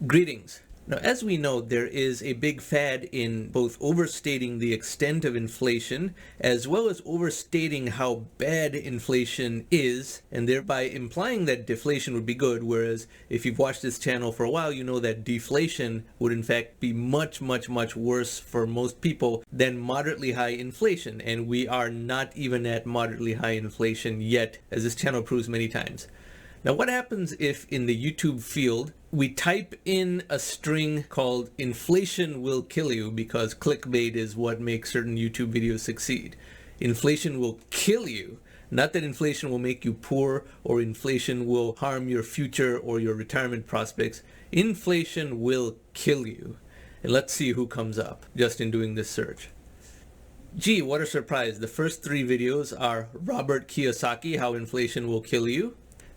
Greetings. Now, as we know, there is a big fad in both overstating the extent of inflation as well as overstating how bad inflation is, and thereby implying that deflation would be good, whereas if you've watched this channel for a while, you know that deflation would in fact be much worse for most people than moderately high inflation, and we are not even at moderately high inflation yet, as this channel proves many times. Now, what happens if in the YouTube field we type in a string called "inflation will kill you," because clickbait is what makes certain YouTube videos succeed. Inflation will kill you. Not that inflation will make you poor or inflation will harm your future or your retirement prospects. Inflation will kill you. And let's see who comes up just in doing this search. Gee, what a surprise. The first three videos are Robert Kiyosaki, How Inflation Will Kill You,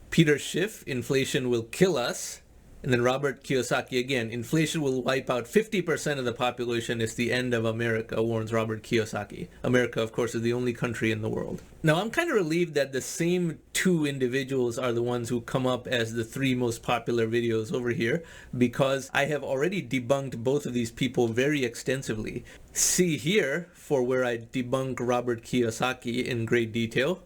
Peter Schiff, Inflation Will Kill Us, and then Robert Kiyosaki again, Inflation will wipe out 50% of the population. It's the end of America, warns Robert Kiyosaki. America, of course, is the only country in the world. Now, I'm kind of relieved that the same two individuals are the ones who come up as the three most popular videos over here, because I have already debunked both of these people very extensively. See here for where I debunk Robert Kiyosaki in great detail.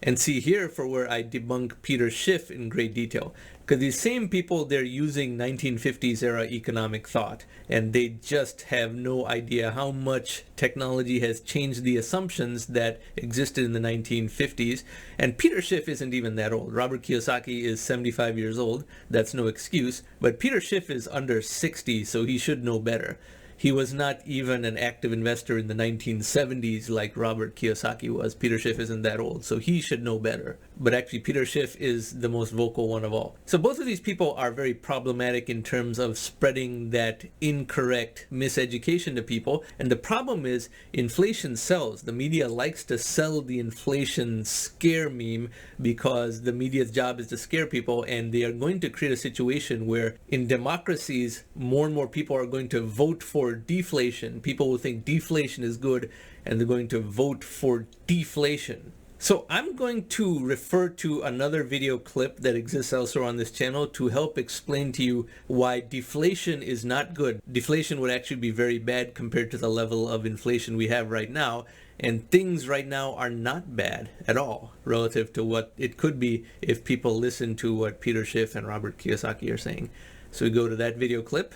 And see here for where I debunk Peter Schiff in great detail. Because these same people, they're using 1950s era economic thought, and they just have no idea how much technology has changed the assumptions that existed in the 1950s. And Peter Schiff isn't even that old. Robert Kiyosaki is 75 years old. That's no excuse. But Peter Schiff is under 60, so he should know better. He was not even an active investor in the 1970s like Robert Kiyosaki was. Peter Schiff isn't that old, so he should know better. But actually, Peter Schiff is the most vocal one of all. So both of these people are very problematic in terms of spreading that incorrect miseducation to people. And the problem is inflation sells. The media likes to sell the inflation scare meme because the media's job is to scare people, and they are going to create a situation where in democracies, more and more people are going to vote for deflation. People will think deflation is good, and they're going to vote for deflation. So I'm going to refer to another video clip that exists elsewhere on this channel to help explain to you why deflation is not good. Deflation would actually be very bad compared to the level of inflation we have right now, and things right now are not bad at all relative to what it could be if people listen to what Peter Schiff and Robert Kiyosaki are saying. So we go to that video clip.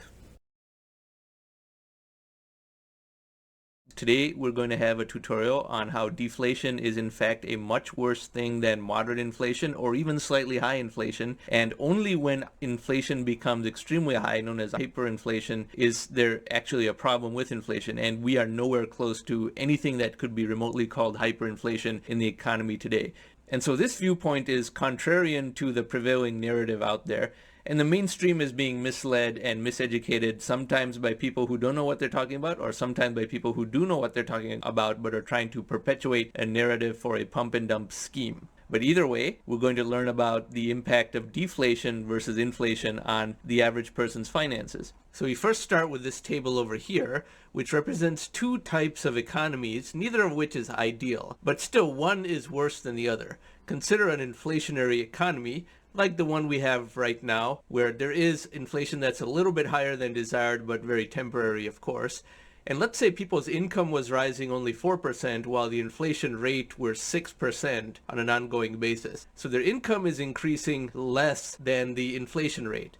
Today we're going to have a tutorial on how deflation is in fact a much worse thing than moderate inflation or even slightly high inflation, and only when inflation becomes extremely high, known as hyperinflation, is there actually a problem with inflation, and we are nowhere close to anything that could be remotely called hyperinflation in the economy today. And so this viewpoint is contrarian to the prevailing narrative out there. And the mainstream is being misled and miseducated, sometimes by people who don't know what they're talking about, or sometimes by people who do know what they're talking about but are trying to perpetuate a narrative for a pump and dump scheme. But either way, we're going to learn about the impact of deflation versus inflation on the average person's finances. So we first start with this table over here, which represents two types of economies, neither of which is ideal, but still one is worse than the other. Consider an inflationary economy, like the one we have right now, where there is inflation that's a little bit higher than desired, but very temporary, of course. And let's say people's income was rising only 4%, while the inflation rate were 6% on an ongoing basis. So their income is increasing less than the inflation rate.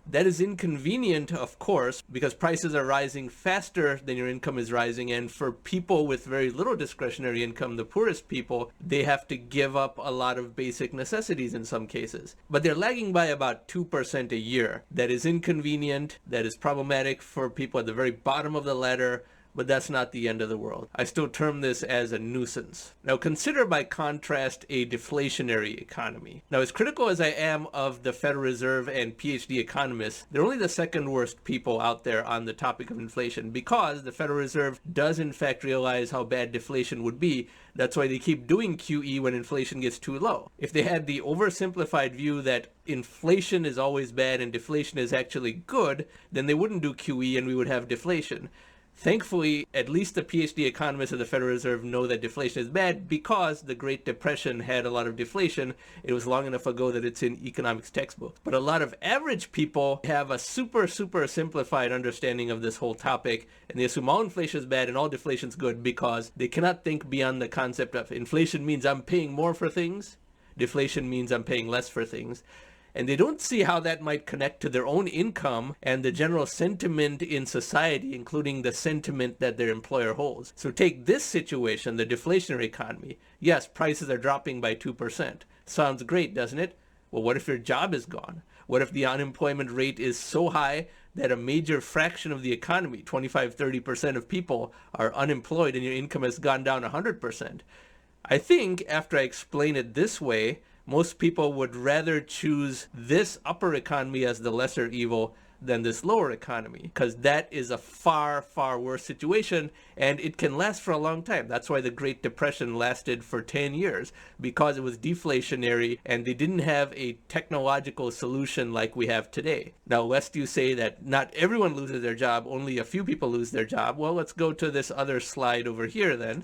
That is inconvenient, of course, because prices are rising faster than your income is rising, and for people with very little discretionary income, the poorest people, they have to give up a lot of basic necessities in some cases. But they're lagging by about 2% a year. That is inconvenient, that is problematic for people at the very bottom of the ladder, but that's not the end of the world. I still term this as a nuisance. Now consider by contrast a deflationary economy. Now as critical as I am of the Federal Reserve and PhD economists, they're only the second worst people out there on the topic of inflation, because the Federal Reserve does in fact realize how bad deflation would be. That's why they keep doing QE when inflation gets too low. If they had the oversimplified view that inflation is always bad and deflation is actually good, then they wouldn't do QE and we would have deflation. Thankfully, at least the PhD economists of the Federal Reserve know that deflation is bad because the Great Depression had a lot of deflation. It was long enough ago that it's in economics textbooks. But a lot of average people have a super simplified understanding of this whole topic, and they assume all inflation is bad and all deflation is good because they cannot think beyond the concept of inflation means I'm paying more for things, deflation means I'm paying less for things. And they don't see how that might connect to their own income and the general sentiment in society, including the sentiment that their employer holds. So take this situation, the deflationary economy. Yes, prices are dropping by 2%. Sounds great, doesn't it? Well, what if your job is gone? What if the unemployment rate is so high that a major fraction of the economy, 25-30% of people, are unemployed and your income has gone down 100%? I think after I explain it this way, most people would rather choose this upper economy as the lesser evil than this lower economy, because that is a far worse situation, and it can last for a long time. That's why the Great Depression lasted for 10 years, because it was deflationary and they didn't have a technological solution like we have today. Now, lest you say that not everyone loses their job, only a few people lose their job, well, let's go to this other slide over here then.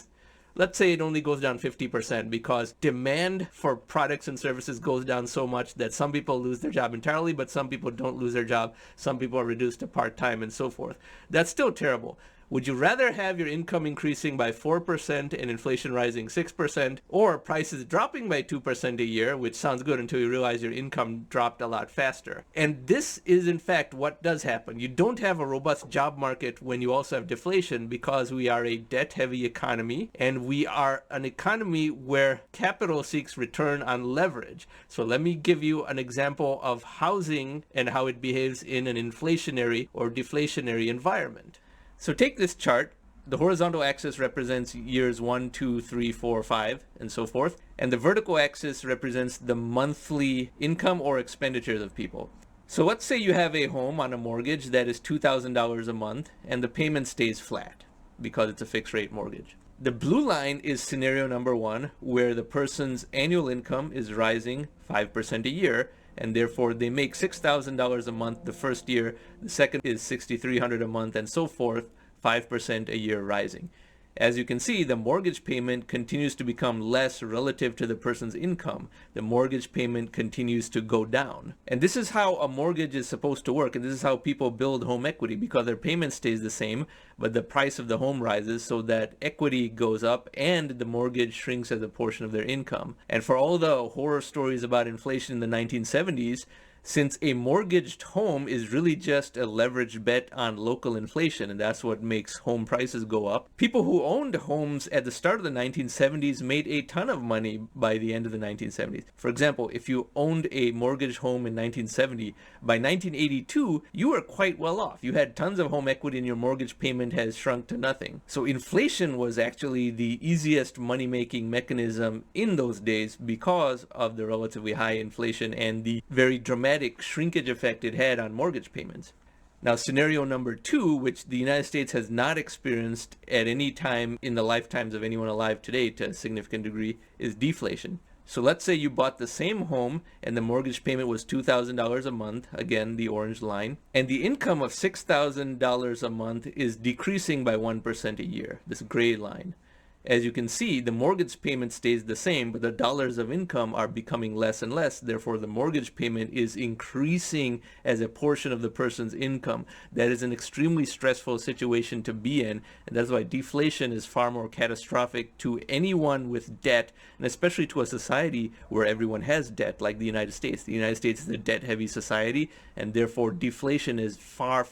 Let's say it only goes down 50% because demand for products and services goes down so much that some people lose their job entirely, but some people don't lose their job. Some people are reduced to part-time and so forth. That's still terrible. Would you rather have your income increasing by 4% and inflation rising 6%, or prices dropping by 2% a year, which sounds good until you realize your income dropped a lot faster? And this is in fact what does happen. You don't have a robust job market when you also have deflation, because we are a debt-heavy economy and we are an economy where capital seeks return on leverage. So let me give you an example of housing and how it behaves in an inflationary or deflationary environment. So take this chart. The horizontal axis represents years 1, 2, 3, 4, 5, and so forth. And the vertical axis represents the monthly income or expenditures of people. So let's say you have a home on a mortgage that is $2,000 a month, and the payment stays flat because it's a fixed rate mortgage. The blue line is scenario number 1, where the person's annual income is rising 5% a year, and therefore they make $6,000 a month the first year, the second is $6,300 a month, and so forth, 5% a year rising. As you can see, the mortgage payment continues to become less relative to the person's income. The mortgage payment continues to go down. And this is how a mortgage is supposed to work, and this is how people build home equity, because their payment stays the same, but the price of the home rises so that equity goes up and the mortgage shrinks as a portion of their income. And for all the horror stories about inflation in the 1970s, since a mortgaged home is really just a leveraged bet on local inflation, and that's what makes home prices go up, people who owned homes at the start of the 1970s made a ton of money by the end of the 1970s. For example, if you owned a mortgaged home in 1970, by 1982, you were quite well off. You had tons of home equity and your mortgage payment has shrunk to nothing. So inflation was actually the easiest money-making mechanism in those days because of the relatively high inflation and the very dramatic shrinkage effect it had on mortgage payments. Now, scenario number 2, which the United States has not experienced at any time in the lifetimes of anyone alive today to a significant degree, is deflation. So let's say you bought the same home and the mortgage payment was $2,000 a month, again the orange line, and the income of $6,000 a month is decreasing by 1% a year, this gray line. As you can see, the mortgage payment stays the same, but the dollars of income are becoming less and less. Therefore, the mortgage payment is increasing as a portion of the person's income. That is an extremely stressful situation to be in, and that's why deflation is far more catastrophic to anyone with debt, and especially to a society where everyone has debt, like the United States. The United States is a debt-heavy society, and therefore deflation is far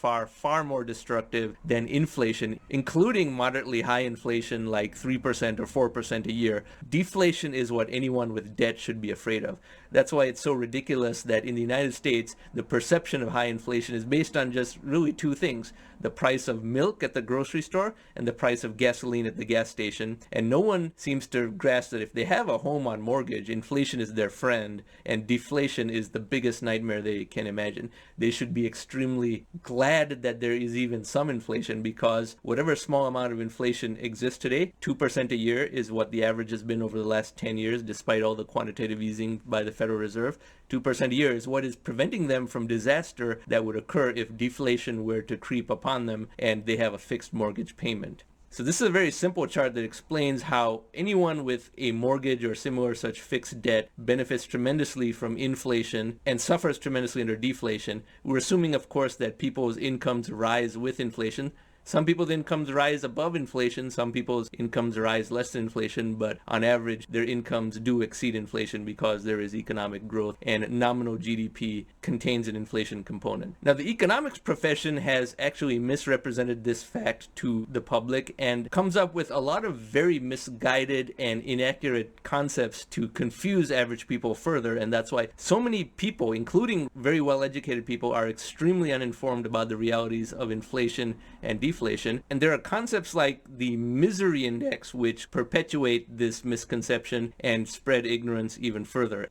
more destructive than inflation, including moderately high inflation like 3% or 4% a year. Deflation is what anyone with debt should be afraid of. That's why it's so ridiculous that in the United States, the perception of high inflation is based on just really 2 things: the price of milk at the grocery store and the price of gasoline at the gas station. And no one seems to grasp that if they have a home on mortgage, inflation is their friend and deflation is the biggest nightmare they can imagine. They should be extremely glad that there is even some inflation, because whatever small amount of inflation exists today, 2% 2% a year is what the average has been over the last 10 years, despite all the quantitative easing by the Federal Reserve. 2% a year is what is preventing them from disaster that would occur if deflation were to creep upon them and they have a fixed mortgage payment. So this is a very simple chart that explains how anyone with a mortgage or similar such fixed debt benefits tremendously from inflation and suffers tremendously under deflation. We're assuming, of course, that people's incomes rise with inflation. Some people's incomes rise above inflation, some people's incomes rise less than inflation, but on average, their incomes do exceed inflation because there is economic growth and nominal GDP contains an inflation component. Now, the economics profession has actually misrepresented this fact to the public and comes up with a lot of very misguided and inaccurate concepts to confuse average people further, and that's why so many people, including very well-educated people, are extremely uninformed about the realities of inflation and deflation. And there are concepts like the misery index which perpetuate this misconception and spread ignorance even further.